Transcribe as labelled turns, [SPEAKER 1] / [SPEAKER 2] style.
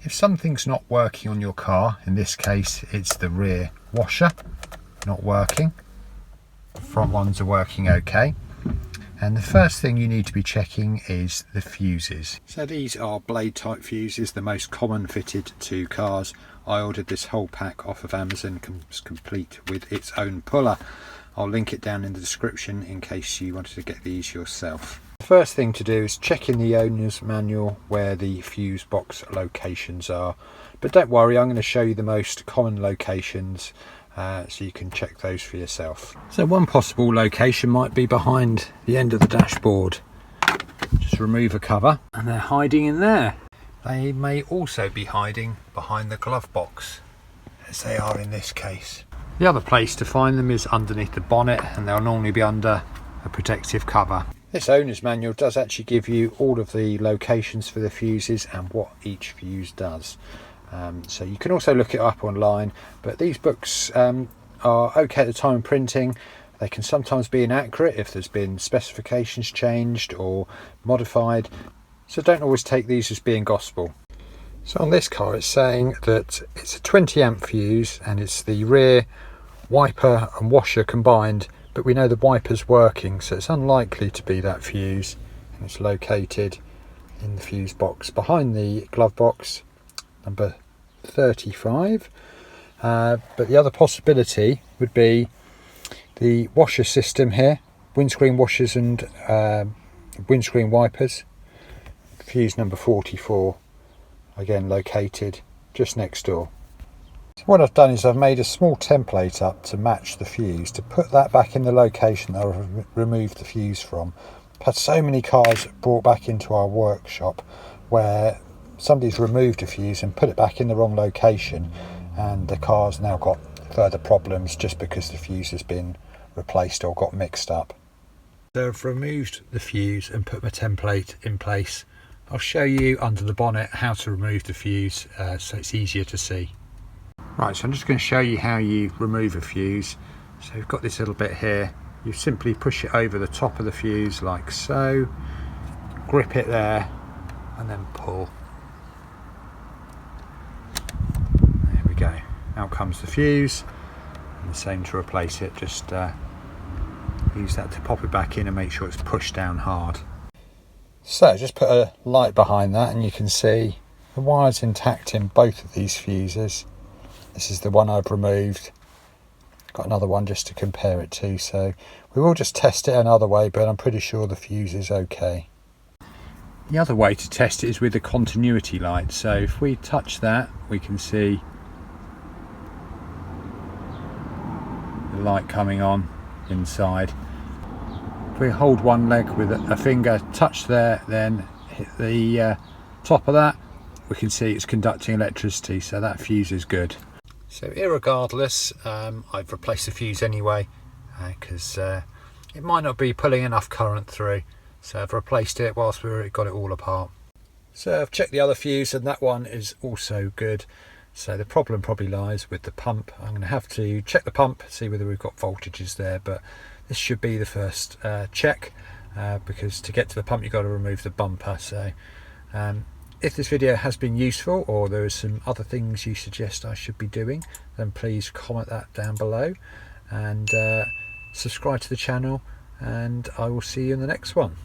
[SPEAKER 1] If something's not working on your car, in this case it's the rear washer not working, the front ones are working okay, and the first thing you need to be checking is the fuses. So these are blade type fuses, the most common fitted to cars. I ordered this whole pack off of Amazon, comes complete with its own puller. I'll link it down in the description in case you wanted to get these yourself. The first thing to do is check in the owner's manual where the fuse box locations are, but don't worry, I'm going to show you the most common locations so you can check those for yourself. So one possible location might be behind the end of the dashboard. Just remove a cover and they're hiding in there. They may also be hiding behind the glove box, as they are in this case. The other place to find them is underneath the bonnet, and they'll normally be under a protective cover. This owner's manual does actually give you all of the locations for the fuses and what each fuse does. So you can also look it up online, but these books are okay at the time of printing. They can sometimes be inaccurate if there's been specifications changed or modified, so don't always take these as being gospel. So on this car it's saying that it's a 20 amp fuse and it's the rear wiper and washer combined, but we know the wiper's working, so it's unlikely to be that fuse, and it's located in the fuse box behind the glove box, number 35. But the other possibility would be the washer system here, windscreen washers and windscreen wipers, fuse number 44, again located just next door. So what I've done is I've made a small template up to match the fuse, to put that back in the location that I've removed the fuse from. I've had so many cars brought back into our workshop where somebody's removed a fuse and put it back in the wrong location, and the car's now got further problems just because the fuse has been replaced or got mixed up. So I've removed the fuse and put my template in place. I'll show you under the bonnet how to remove the fuse so it's easier to see. Right, so I'm just going to show you how you remove a fuse. So you've got this little bit here, you simply push it over the top of the fuse like so, grip it there and then pull. There we go, out comes the fuse, and the same to replace it, just use that to pop it back in and make sure it's pushed down hard. So just put a light behind that and you can see the wire's intact in both of these fuses. This is the one I've removed. Got another one just to compare it to, so we will just test it another way, but I'm pretty sure the fuse is okay. The other way to test it is with the continuity light. So if we touch that, we can see the light coming on inside. If we hold one leg with a finger, touch there, then hit the top of that, we can see it's conducting electricity, so that fuse is good. So irregardless, I've replaced the fuse anyway because it might not be pulling enough current through, so I've replaced it whilst we've got it all apart. So I've checked the other fuse and that one is also good. So the problem probably lies with the pump. I'm going to have to check the pump, see whether we've got voltages there, but this should be the first check because to get to the pump you've got to remove the bumper. So if this video has been useful, or there are some other things you suggest I should be doing, then please comment that down below and subscribe to the channel, and I will see you in the next one.